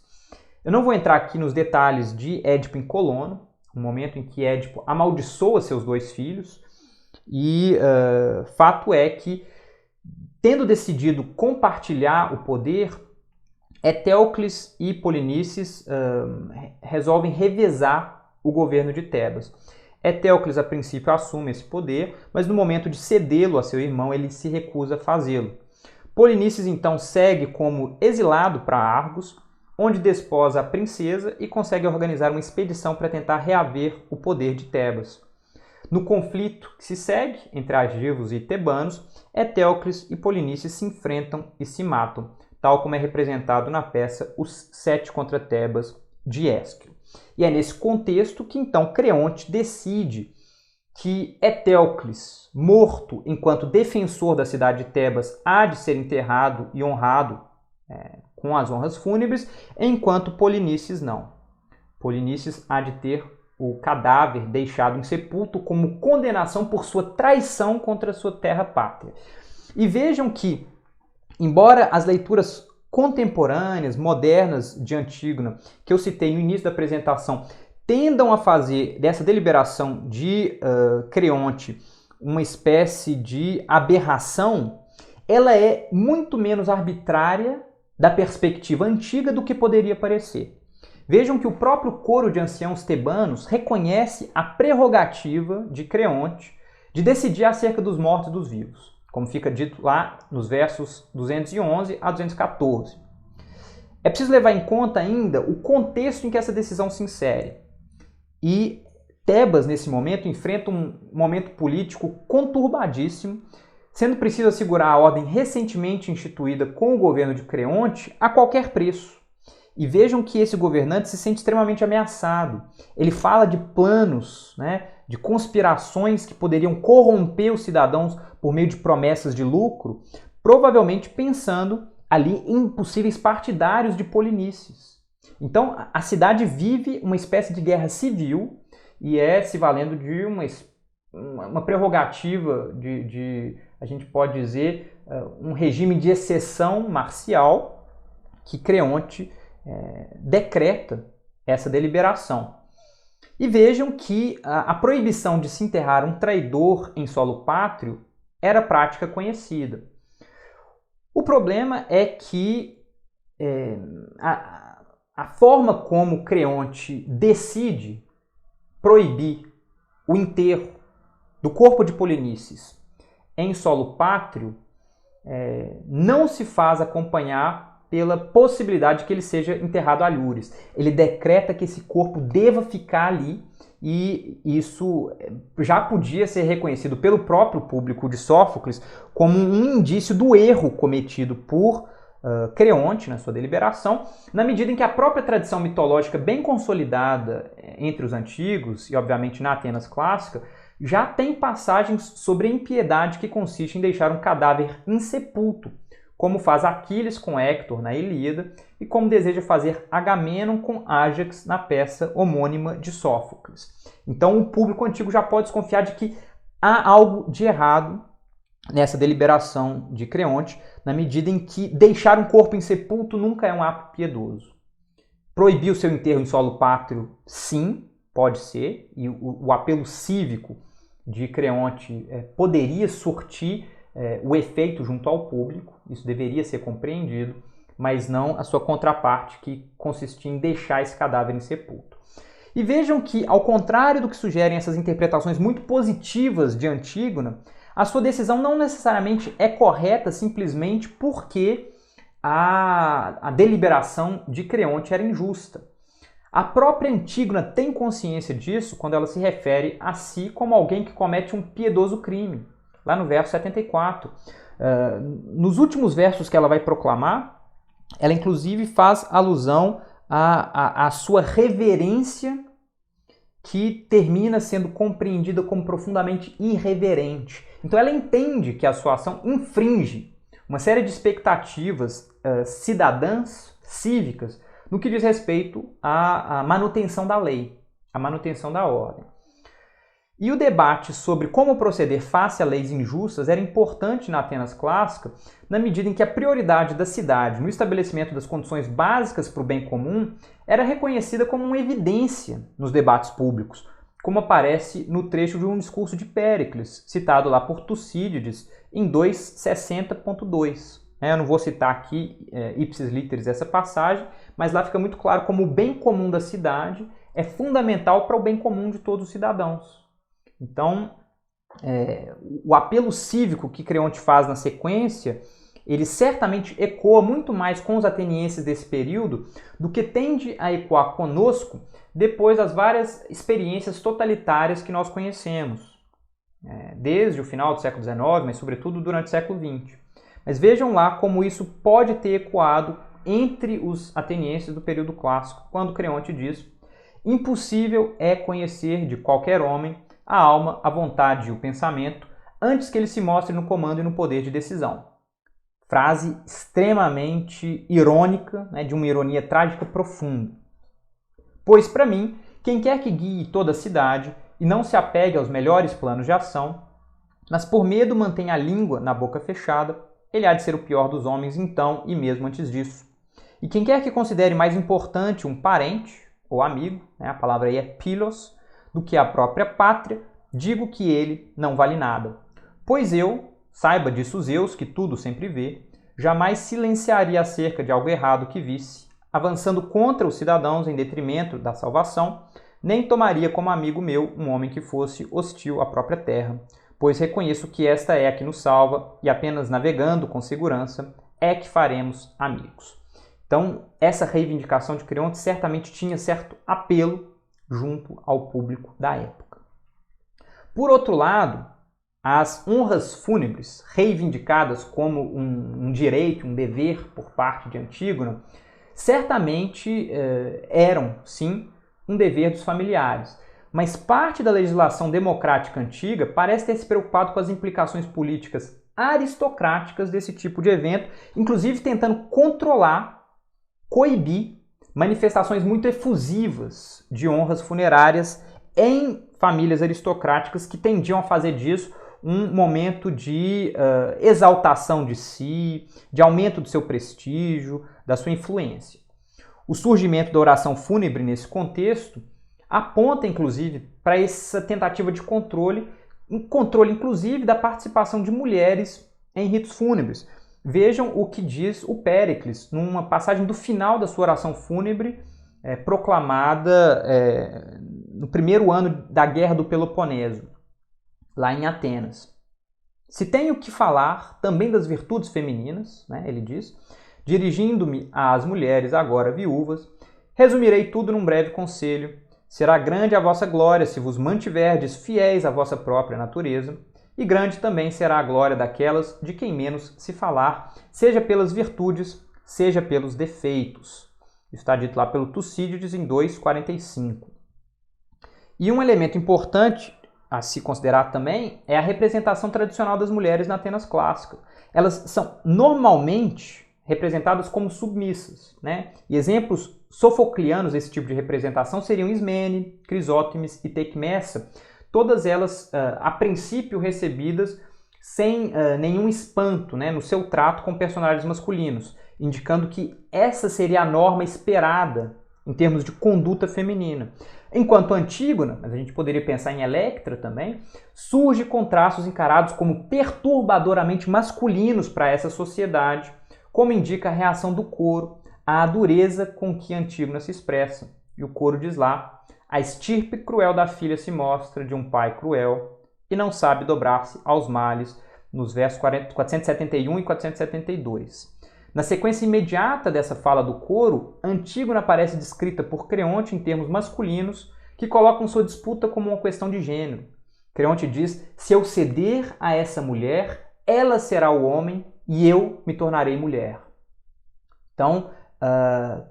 Eu não vou entrar aqui nos detalhes de Édipo em Colono, o momento em que Édipo amaldiçoa seus dois filhos, e fato é que, tendo decidido compartilhar o poder, Etéocles e Polinices resolvem revezar o governo de Tebas. Etéocles, a princípio, assume esse poder, mas no momento de cedê-lo a seu irmão, ele se recusa a fazê-lo. Polinices, então, segue como exilado para Argos, onde desposa a princesa e consegue organizar uma expedição para tentar reaver o poder de Tebas. No conflito que se segue entre argivos e tebanos, Etéocles e Polinices se enfrentam e se matam, tal como é representado na peça Os Sete contra Tebas, de Ésquilo. E é nesse contexto que então Creonte decide que Etéocles, morto enquanto defensor da cidade de Tebas, há de ser enterrado e honrado com as honras fúnebres, enquanto Polinices não. Polinices há de ter o cadáver deixado insepulto como condenação por sua traição contra sua terra-pátria. E vejam que, embora as leituras contemporâneas, modernas de Antígona, que eu citei no início da apresentação, tendam a fazer dessa deliberação de Creonte uma espécie de aberração, ela é muito menos arbitrária da perspectiva antiga do que poderia parecer. Vejam que o próprio coro de anciãos tebanos reconhece a prerrogativa de Creonte de decidir acerca dos mortos e dos vivos, como fica dito lá nos versos 211 a 214. É preciso levar em conta ainda o contexto em que essa decisão se insere. E Tebas, nesse momento, enfrenta um momento político conturbadíssimo, sendo preciso assegurar a ordem recentemente instituída com o governo de Creonte a qualquer preço. E vejam que esse governante se sente extremamente ameaçado. Ele fala de planos, de conspirações que poderiam corromper os cidadãos por meio de promessas de lucro, provavelmente pensando ali em possíveis partidários de Polinices. Então, a cidade vive uma espécie de guerra civil e se valendo de uma prerrogativa a gente pode dizer, um regime de exceção marcial que Creonte decreta essa deliberação. E vejam que a proibição de se enterrar um traidor em solo pátrio era prática conhecida. O problema é que a forma como Creonte decide proibir o enterro do corpo de Polinices em solo pátrio não se faz acompanhar pela possibilidade de que ele seja enterrado a Lures. Ele decreta que esse corpo deva ficar ali e isso já podia ser reconhecido pelo próprio público de Sófocles como um indício do erro cometido por Creonte na sua deliberação, na medida em que a própria tradição mitológica bem consolidada entre os antigos e obviamente na Atenas clássica já tem passagens sobre a impiedade que consiste em deixar um cadáver insepulto, como faz Aquiles com Héctor na Ilíada e como deseja fazer Agamenon com Ájax na peça homônima de Sófocles. Então o público antigo já pode desconfiar de que há algo de errado nessa deliberação de Creonte, na medida em que deixar um corpo insepulto nunca é um ato piedoso. Proibir o seu enterro em solo pátrio, sim, pode ser, e o apelo cívico de Creonte poderia surtir o efeito junto ao público, isso deveria ser compreendido, mas não a sua contraparte, que consistia em deixar esse cadáver insepulto. E vejam que, ao contrário do que sugerem essas interpretações muito positivas de Antígona, a sua decisão não necessariamente é correta simplesmente porque a deliberação de Creonte era injusta. A própria Antígona tem consciência disso quando ela se refere a si como alguém que comete um piedoso crime, lá no verso 74. Nos últimos versos que ela vai proclamar, ela inclusive faz alusão à sua reverência, que termina sendo compreendida como profundamente irreverente. Então ela entende que a sua ação infringe uma série de expectativas cidadãs, cívicas, no que diz respeito à manutenção da lei, à manutenção da ordem. E o debate sobre como proceder face a leis injustas era importante na Atenas clássica, na medida em que a prioridade da cidade no estabelecimento das condições básicas para o bem comum era reconhecida como uma evidência nos debates públicos, como aparece no trecho de um discurso de Péricles, citado lá por Tucídides em 260.2. Eu não vou citar aqui ipsis literis essa passagem, mas lá fica muito claro como o bem comum da cidade é fundamental para o bem comum de todos os cidadãos. Então, o apelo cívico que Creonte faz na sequência, ele certamente ecoa muito mais com os atenienses desse período do que tende a ecoar conosco depois das várias experiências totalitárias que nós conhecemos, desde o final do século XIX, mas sobretudo durante o século XX. Mas vejam lá como isso pode ter ecoado entre os atenienses do período clássico, quando Creonte diz: impossível é conhecer de qualquer homem a alma, a vontade e o pensamento antes que ele se mostre no comando e no poder de decisão. Frase extremamente irônica, de uma ironia trágica profunda. Pois, para mim, quem quer que guie toda a cidade e não se apegue aos melhores planos de ação, mas por medo mantenha a língua na boca fechada, ele há de ser o pior dos homens então e mesmo antes disso. E quem quer que considere mais importante um parente ou amigo, a palavra aí é philos, do que a própria pátria, digo que ele não vale nada. Pois eu, saiba disso Zeus, que tudo sempre vê, jamais silenciaria acerca de algo errado que visse, avançando contra os cidadãos em detrimento da salvação, nem tomaria como amigo meu um homem que fosse hostil à própria terra, pois reconheço que esta é a que nos salva, e apenas navegando com segurança é que faremos amigos. Então, essa reivindicação de Creonte certamente tinha certo apelo junto ao público da época. Por outro lado, as honras fúnebres, reivindicadas como um direito, um dever por parte de Antígona, certamente eram, sim, um dever dos familiares. Mas parte da legislação democrática antiga parece ter se preocupado com as implicações políticas aristocráticas desse tipo de evento, inclusive tentando controlar, coibir manifestações muito efusivas de honras funerárias em famílias aristocráticas que tendiam a fazer disso um momento de exaltação de si, de aumento do seu prestígio, da sua influência. O surgimento da oração fúnebre nesse contexto aponta, inclusive, para essa tentativa de controle inclusive da participação de mulheres em ritos fúnebres. Vejam o que diz o Péricles, numa passagem do final da sua oração fúnebre, proclamada no primeiro ano da Guerra do Peloponeso, lá em Atenas. Se tenho que falar também das virtudes femininas, ele diz, dirigindo-me às mulheres agora viúvas, resumirei tudo num breve conselho, será grande a vossa glória se vos mantiverdes fiéis à vossa própria natureza, e grande também será a glória daquelas de quem menos se falar, seja pelas virtudes, seja pelos defeitos. Isso está dito lá pelo Tucídides em 2,45. E um elemento importante a se considerar também é a representação tradicional das mulheres na Atenas clássica. Elas são normalmente representadas como submissas, né? E exemplos sofoclianos desse tipo de representação seriam Ismene, Crisótemis e Tecmessa, todas elas, a princípio, recebidas sem nenhum espanto, né, no seu trato com personagens masculinos, indicando que essa seria a norma esperada em termos de conduta feminina. Enquanto Antígona, mas a gente poderia pensar em Electra também, surge com traços encarados como perturbadoramente masculinos para essa sociedade, como indica a reação do coro à dureza com que Antígona se expressa. E o coro diz lá: a estirpe cruel da filha se mostra de um pai cruel e não sabe dobrar-se aos males, nos versos 471 e 472. Na sequência imediata dessa fala do coro, Antígona aparece descrita por Creonte em termos masculinos, que colocam sua disputa como uma questão de gênero. Creonte diz: se eu ceder a essa mulher, ela será o homem e eu me tornarei mulher. Então,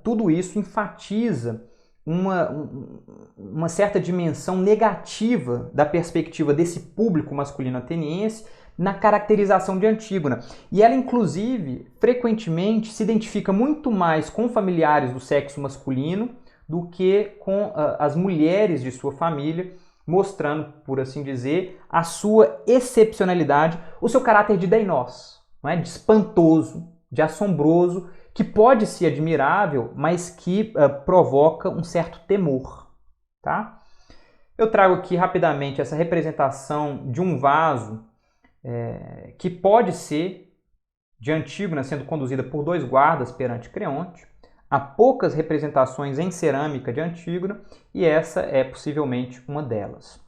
tudo isso enfatiza uma certa dimensão negativa da perspectiva desse público masculino ateniense na caracterização de Antígona. E ela, inclusive, frequentemente se identifica muito mais com familiares do sexo masculino do que com as mulheres de sua família, mostrando, por assim dizer, a sua excepcionalidade, o seu caráter de deinós, não é? De espantoso, de assombroso, que pode ser admirável, mas que provoca um certo temor. Tá? Eu trago aqui rapidamente essa representação de um vaso que pode ser de Antígona sendo conduzida por dois guardas perante Creonte. Há poucas representações em cerâmica de Antígona e essa é possivelmente uma delas.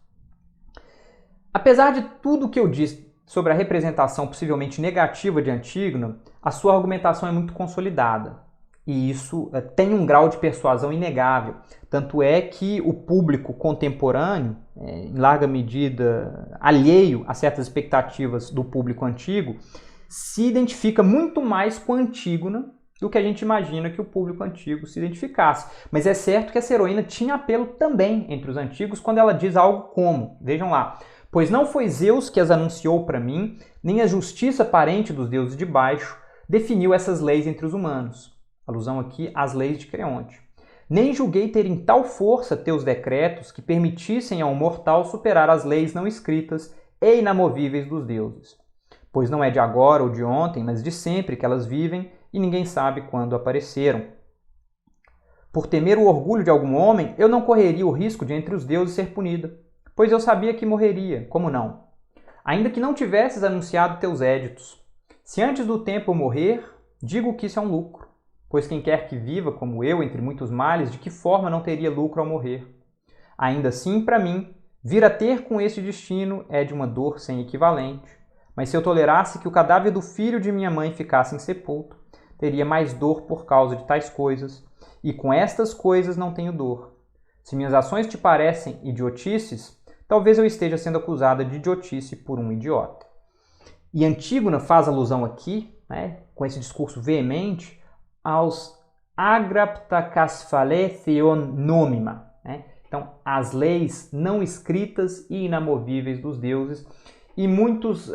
Apesar de tudo o que eu disse sobre a representação possivelmente negativa de Antígona, a sua argumentação é muito consolidada. E isso tem um grau de persuasão inegável. Tanto é que o público contemporâneo, em larga medida alheio a certas expectativas do público antigo, se identifica muito mais com Antígona do que a gente imagina que o público antigo se identificasse. Mas é certo que essa heroína tinha apelo também entre os antigos quando ela diz algo como, vejam lá: pois não foi Zeus que as anunciou para mim, nem a justiça aparente dos deuses de baixo definiu essas leis entre os humanos. Alusão aqui às leis de Creonte. Nem julguei terem tal força teus decretos que permitissem a um mortal superar as leis não escritas e inamovíveis dos deuses. Pois não é de agora ou de ontem, mas de sempre que elas vivem e ninguém sabe quando apareceram. Por temer o orgulho de algum homem, eu não correria o risco de entre os deuses ser punida, pois eu sabia que morreria, como não? Ainda que não tivesses anunciado teus éditos. Se antes do tempo eu morrer, digo que isso é um lucro, pois quem quer que viva como eu entre muitos males, de que forma não teria lucro ao morrer? Ainda assim, para mim, vir a ter com este destino é de uma dor sem equivalente, mas se eu tolerasse que o cadáver do filho de minha mãe ficasse insepulto, teria mais dor por causa de tais coisas, e com estas coisas não tenho dor. Se minhas ações te parecem idiotices, talvez eu esteja sendo acusada de idiotice por um idiota. E Antígona faz alusão aqui, né, com esse discurso veemente, aos agraptakasphale theonomima, né? Então, as leis não escritas e inamovíveis dos deuses. E muitos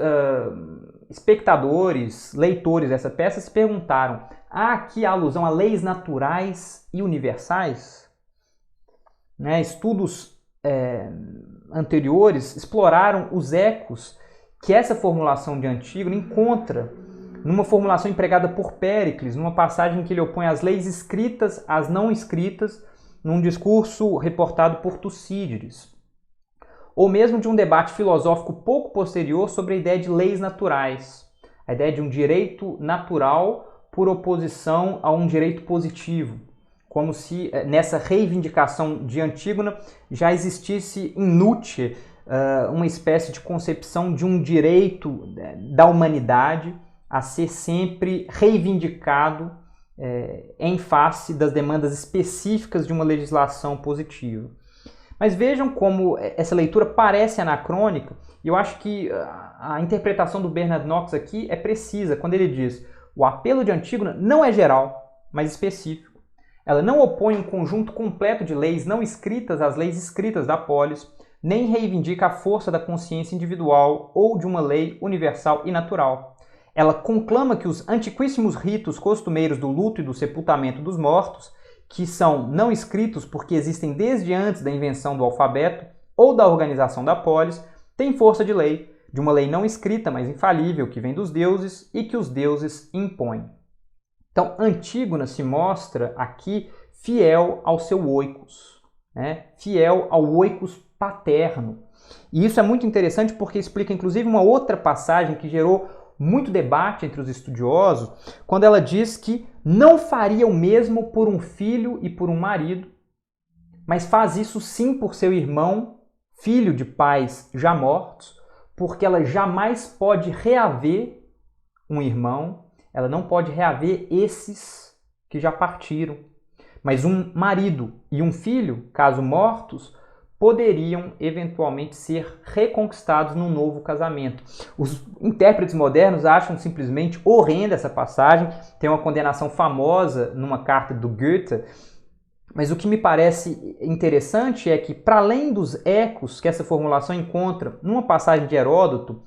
espectadores, leitores dessa peça se perguntaram: há aqui alusão a leis naturais e universais? Né? Estudos anteriores exploraram os ecos que essa formulação de Antígona encontra numa formulação empregada por Péricles, numa passagem em que ele opõe as leis escritas às não escritas, num discurso reportado por Tucídides. Ou mesmo de um debate filosófico pouco posterior sobre a ideia de leis naturais, a ideia de um direito natural por oposição a um direito positivo, como se nessa reivindicação de Antígona já existisse in nuce uma espécie de concepção de um direito da humanidade a ser sempre reivindicado em face das demandas específicas de uma legislação positiva. Mas vejam como essa leitura parece anacrônica, e eu acho que a interpretação do Bernard Knox aqui é precisa, quando ele diz: o apelo de Antígona não é geral, mas específico. Ela não opõe um conjunto completo de leis não escritas às leis escritas da polis, nem reivindica a força da consciência individual ou de uma lei universal e natural. Ela conclama que os antiquíssimos ritos costumeiros do luto e do sepultamento dos mortos, que são não escritos porque existem desde antes da invenção do alfabeto ou da organização da polis, têm força de lei, de uma lei não escrita, mas infalível, que vem dos deuses e que os deuses impõem. Então, Antígona se mostra aqui fiel ao seu oikos, né? Fiel ao oikos paterno. E isso é muito interessante porque explica, inclusive, uma outra passagem que gerou muito debate entre os estudiosos, quando ela diz que não faria o mesmo por um filho e por um marido, mas faz isso sim por seu irmão, filho de pais já mortos, porque ela jamais pode reaver um irmão, ela não pode reaver esses que já partiram. Mas um marido e um filho, caso mortos, poderiam eventualmente ser reconquistados num novo casamento. Os intérpretes modernos acham simplesmente horrenda essa passagem, tem uma condenação famosa numa carta do Goethe, mas o que me parece interessante é que, para além dos ecos que essa formulação encontra numa passagem de Heródoto,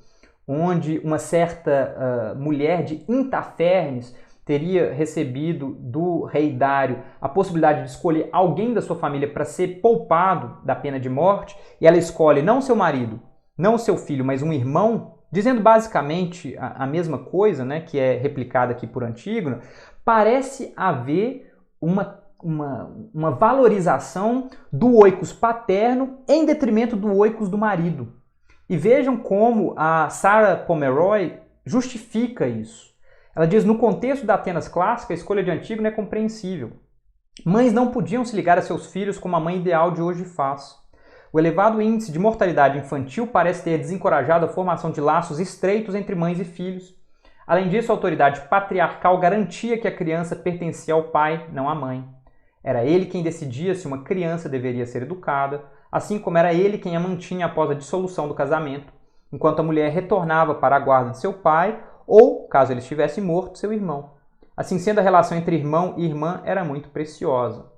onde uma certa mulher de Intafernes teria recebido do rei Dário a possibilidade de escolher alguém da sua família para ser poupado da pena de morte, e ela escolhe não seu marido, não seu filho, mas um irmão, dizendo basicamente a mesma coisa, né, que é replicada aqui por Antígona, parece haver uma valorização do oikos paterno em detrimento do oikos do marido. E vejam como a Sarah Pomeroy justifica isso. Ela diz: no contexto da Atenas clássica, a escolha de Antígona é compreensível. Mães não podiam se ligar a seus filhos como a mãe ideal de hoje faz. O elevado índice de mortalidade infantil parece ter desencorajado a formação de laços estreitos entre mães e filhos. Além disso, a autoridade patriarcal garantia que a criança pertencia ao pai, não à mãe. Era ele quem decidia se uma criança deveria ser educada, assim como era ele quem a mantinha após a dissolução do casamento, enquanto a mulher retornava para a guarda de seu pai ou, caso ele estivesse morto, seu irmão. Assim sendo, a relação entre irmão e irmã era muito preciosa.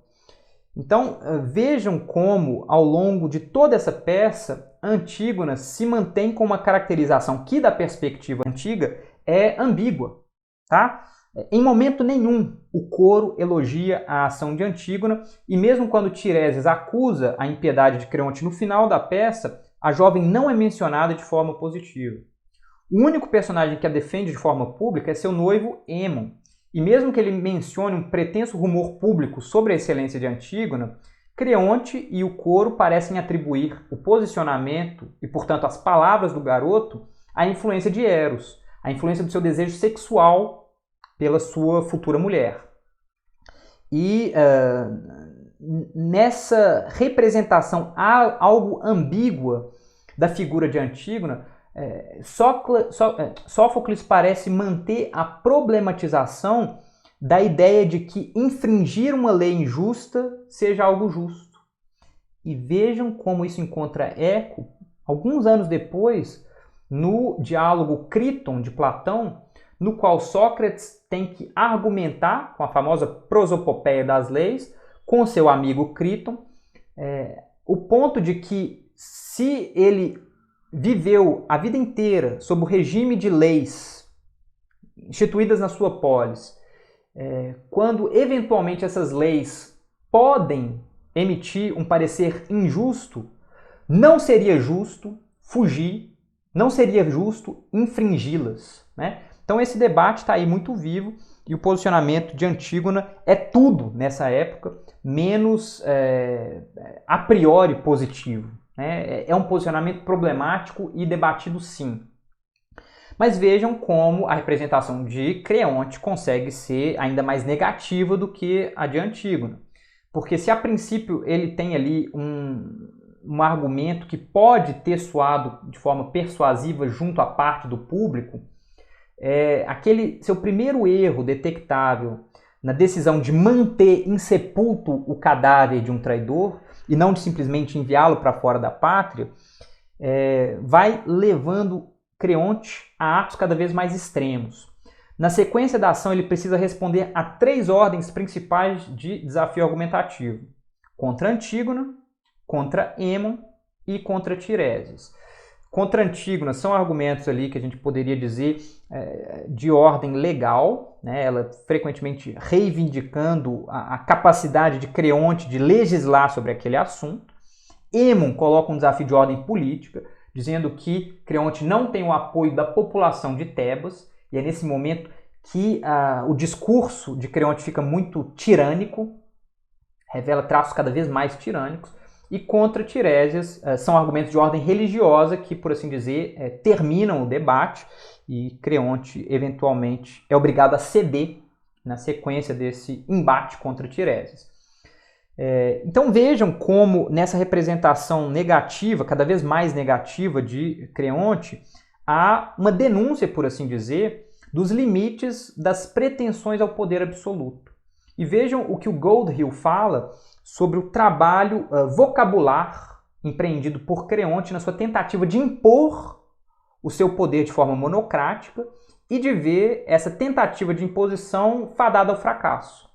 Então, vejam como, ao longo de toda essa peça, Antígona se mantém com uma caracterização que, da perspectiva antiga, é ambígua. Tá? Em momento nenhum, o coro elogia a ação de Antígona, e mesmo quando Tiresias acusa a impiedade de Creonte no final da peça, a jovem não é mencionada de forma positiva. O único personagem que a defende de forma pública é seu noivo Haemon, e mesmo que ele mencione um pretenso rumor público sobre a excelência de Antígona, Creonte e o coro parecem atribuir o posicionamento e, portanto, as palavras do garoto à influência de Eros, à influência do seu desejo sexual pela sua futura mulher. E nessa representação algo ambígua da figura de Antígona, Sófocles parece manter a problematização da ideia de que infringir uma lei injusta seja algo justo. E vejam como isso encontra eco, alguns anos depois, no diálogo Críton de Platão, no qual Sócrates tem que argumentar com a famosa prosopopeia das leis, com seu amigo Críton, o ponto de que se ele viveu a vida inteira sob o regime de leis instituídas na sua polis, quando eventualmente essas leis podem emitir um parecer injusto, não seria justo fugir, não seria justo infringi-las, né? Então esse debate está aí muito vivo e o posicionamento de Antígona é tudo nessa época, menos a priori positivo. É um posicionamento problemático e debatido sim. Mas vejam como a representação de Creonte consegue ser ainda mais negativa do que a de Antígona. Porque se a princípio ele tem ali um argumento que pode ter soado de forma persuasiva junto à parte do público, aquele seu primeiro erro detectável na decisão de manter insepulto o cadáver de um traidor e não de simplesmente enviá-lo para fora da pátria, vai levando Creonte a atos cada vez mais extremos. Na sequência da ação, ele precisa responder a 3 ordens principais de desafio argumentativo: contra Antígona, contra Haemon e contra Tiresias. Contra Antígona são argumentos ali que a gente poderia dizer de ordem legal, né? Ela frequentemente reivindicando a capacidade de Creonte de legislar sobre aquele assunto. Haemon coloca um desafio de ordem política, dizendo que Creonte não tem o apoio da população de Tebas, e é nesse momento que o discurso de Creonte fica muito tirânico, revela traços cada vez mais tirânicos. E contra Tiresias são argumentos de ordem religiosa que, por assim dizer, terminam o debate, e Creonte eventualmente é obrigado a ceder na sequência desse embate contra Tiresias. Então vejam como nessa representação negativa, cada vez mais negativa de Creonte, há uma denúncia, por assim dizer, dos limites das pretensões ao poder absoluto. E vejam o que o Goldhill fala sobre o trabalho vocabular empreendido por Creonte na sua tentativa de impor o seu poder de forma monocrática e de ver essa tentativa de imposição fadada ao fracasso.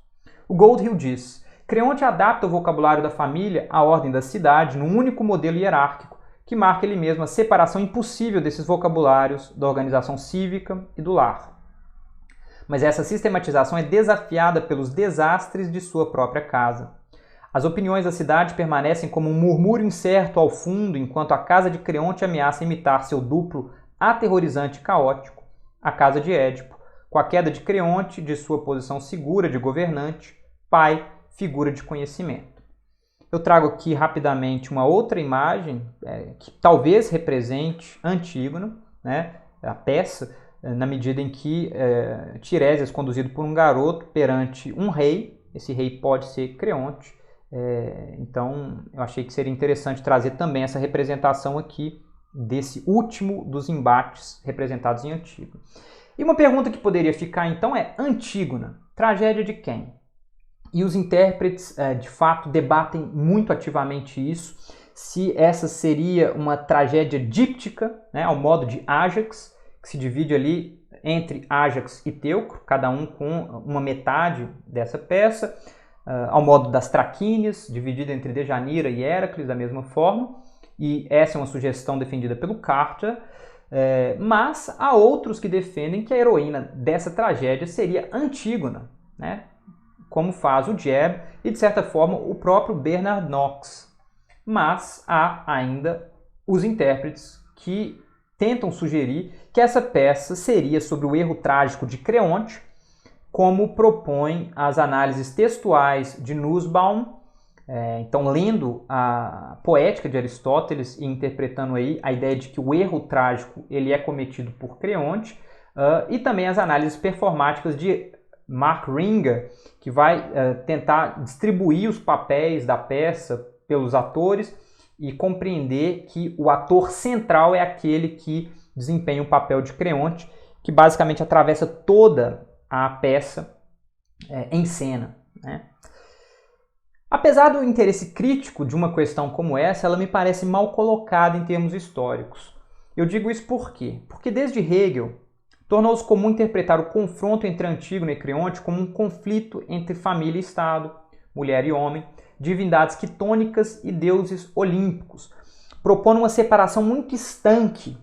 O Goldhill diz: Creonte adapta o vocabulário da família à ordem da cidade num único modelo hierárquico que marca ele mesmo a separação impossível desses vocabulários da organização cívica e do lar. Mas essa sistematização é desafiada pelos desastres de sua própria casa. As opiniões da cidade permanecem como um murmúrio incerto ao fundo, enquanto a casa de Creonte ameaça imitar seu duplo aterrorizante e caótico, a casa de Édipo, com a queda de Creonte de sua posição segura de governante, pai, figura de conhecimento. Eu trago aqui rapidamente uma outra imagem que talvez represente Antígona, né, a peça, na medida em que Tiresias, conduzido por um garoto perante um rei, esse rei pode ser Creonte. Então eu achei que seria interessante trazer também essa representação aqui desse último dos embates representados em Antígona. E uma pergunta que poderia ficar então é: Antígona, tragédia de quem? E os intérpretes, de fato, debatem muito ativamente isso, se essa seria uma tragédia díptica, né, ao modo de Ájax, que se divide ali entre Ájax e Teucro, cada um com uma metade dessa peça, ao modo das Traquínias, dividida entre Dejanira e Héracles, da mesma forma, e essa é uma sugestão defendida pelo Carter, mas há outros que defendem que a heroína dessa tragédia seria Antígona, né? Como faz o Jebb e, de certa forma, o próprio Bernard Knox. Mas há ainda os intérpretes que tentam sugerir que essa peça seria sobre o erro trágico de Creonte, como propõem as análises textuais de Nussbaum. Então, lendo a Poética de Aristóteles e interpretando aí a ideia de que o erro trágico ele é cometido por Creonte, e também as análises performáticas de Mark Ringer, que vai tentar distribuir os papéis da peça pelos atores e compreender que o ator central é aquele que desempenha o papel de Creonte, que basicamente atravessa toda a peça em cena, né? Apesar do interesse crítico de uma questão como essa, ela me parece mal colocada em termos históricos. Eu digo isso por quê? Porque desde Hegel tornou-se comum interpretar o confronto entre Antígona e Creonte como um conflito entre família e Estado, mulher e homem, divindades quitônicas e deuses olímpicos, propondo uma separação muito estanque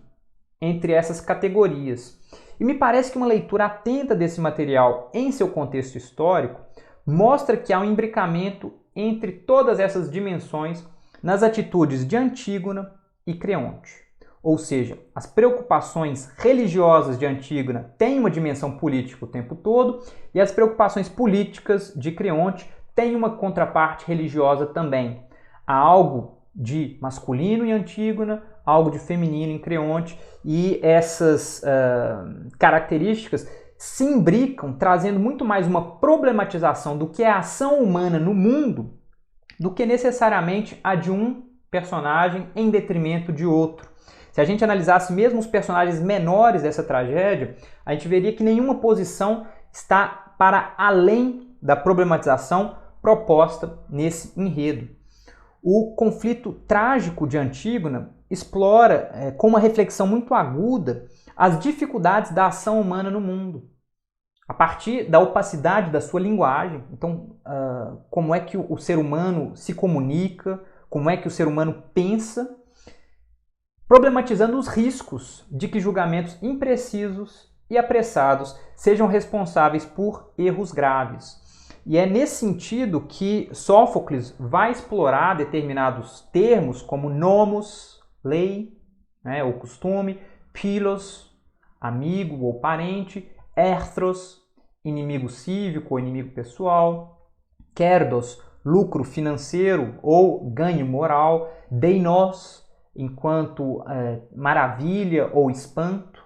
entre essas categorias. E me parece que uma leitura atenta desse material em seu contexto histórico mostra que há um imbricamento entre todas essas dimensões nas atitudes de Antígona e Creonte. Ou seja, as preocupações religiosas de Antígona têm uma dimensão política o tempo todo, e as preocupações políticas de Creonte têm uma contraparte religiosa também. Há algo de masculino em Antígona, algo de feminino em Creonte, e essas características se imbricam, trazendo muito mais uma problematização do que é a ação humana no mundo, do que necessariamente a de um personagem em detrimento de outro. Se a gente analisasse mesmo os personagens menores dessa tragédia, a gente veria que nenhuma posição está para além da problematização proposta nesse enredo. O conflito trágico de Antígona explora, com uma reflexão muito aguda, as dificuldades da ação humana no mundo, a partir da opacidade da sua linguagem. Então, como é que o ser humano se comunica, como é que o ser humano pensa, problematizando os riscos de que julgamentos imprecisos e apressados sejam responsáveis por erros graves. E é nesse sentido que Sófocles vai explorar determinados termos como nomos, lei, né, ou costume, philos, amigo ou parente, erthros, inimigo cívico ou inimigo pessoal, kerdos, lucro financeiro ou ganho moral, deinos, enquanto maravilha ou espanto,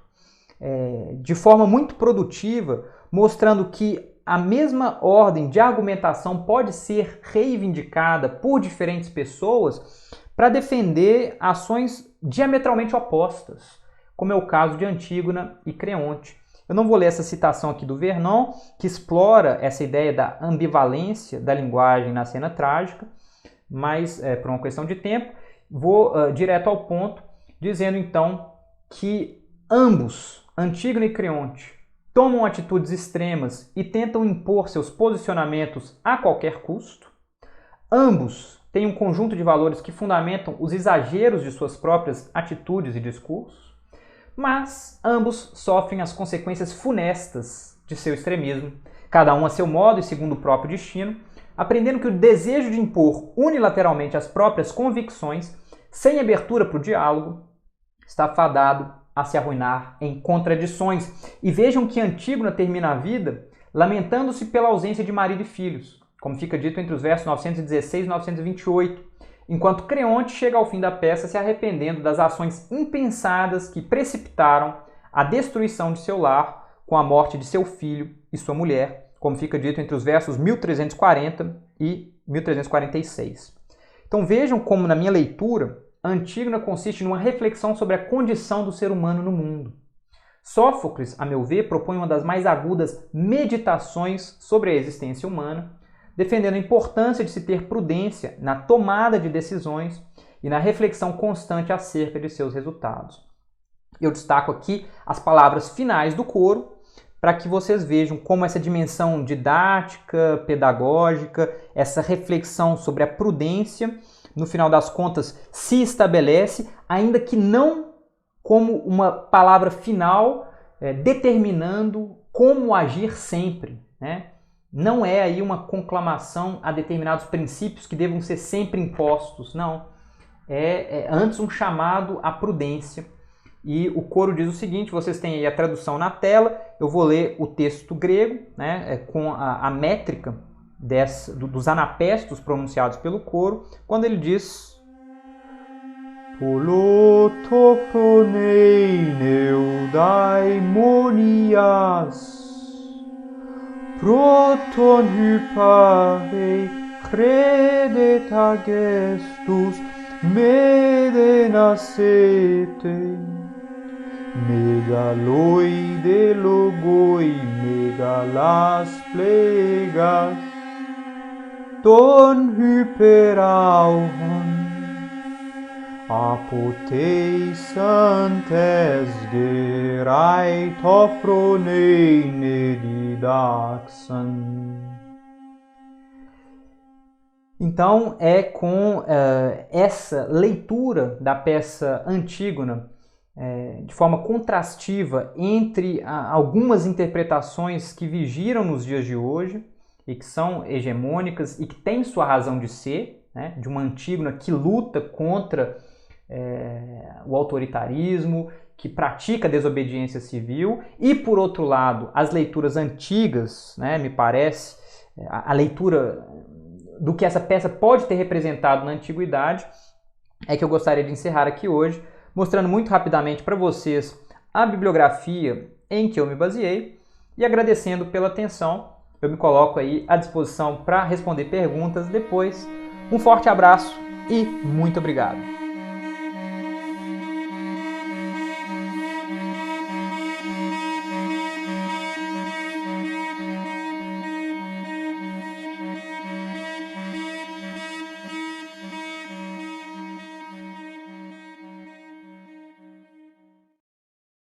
de forma muito produtiva, mostrando que a mesma ordem de argumentação pode ser reivindicada por diferentes pessoas para defender ações diametralmente opostas, como é o caso de Antígona e Creonte. Eu não vou ler essa citação aqui do Vernon, que explora essa ideia da ambivalência da linguagem na cena trágica, mas, por uma questão de tempo, vou direto ao ponto, dizendo então que ambos, Antígona e Creonte, tomam atitudes extremas e tentam impor seus posicionamentos a qualquer custo. Ambos têm um conjunto de valores que fundamentam os exageros de suas próprias atitudes e discursos, mas ambos sofrem as consequências funestas de seu extremismo, cada um a seu modo e segundo o próprio destino, aprendendo que o desejo de impor unilateralmente as próprias convicções, sem abertura para o diálogo, está fadado a se arruinar em contradições. E vejam que Antígona termina a vida lamentando-se pela ausência de marido e filhos, como fica dito entre os versos 916 e 928, enquanto Creonte chega ao fim da peça se arrependendo das ações impensadas que precipitaram a destruição de seu lar com a morte de seu filho e sua mulher, como fica dito entre os versos 1340 e 1346. Então vejam como, na minha leitura, Antígona consiste numa reflexão sobre a condição do ser humano no mundo. Sófocles, a meu ver, propõe uma das mais agudas meditações sobre a existência humana, defendendo a importância de se ter prudência na tomada de decisões e na reflexão constante acerca de seus resultados. Eu destaco aqui as palavras finais do coro, para que vocês vejam como essa dimensão didática, pedagógica, essa reflexão sobre a prudência, no final das contas, se estabelece, ainda que não como uma palavra final determinando como agir sempre, né? Não é aí uma conclamação a determinados princípios que devam ser sempre impostos, não. É antes um chamado à prudência. E o coro diz o seguinte, vocês têm aí a tradução na tela, eu vou ler o texto grego, né, com a métrica dos anapestos pronunciados pelo coro, quando ele diz Polotophroneineu daimonias proton hypare credeta gestus medenasete megaloide logoi megalas plegas ton hyperauhon apoteis santes gerai tophroneine didaxan. Então, é com essa leitura da peça Antígona, de forma contrastiva entre algumas interpretações que vigiram nos dias de hoje e que são hegemônicas e que têm sua razão de ser, né, de uma Antígona que luta contra o autoritarismo, que pratica a desobediência civil, e, por outro lado, as leituras antigas, né, me parece, a leitura do que essa peça pode ter representado na antiguidade, é que eu gostaria de encerrar aqui hoje, mostrando muito rapidamente para vocês a bibliografia em que eu me baseei e agradecendo pela atenção. Eu me coloco aí à disposição para responder perguntas depois. Um forte abraço e muito obrigado!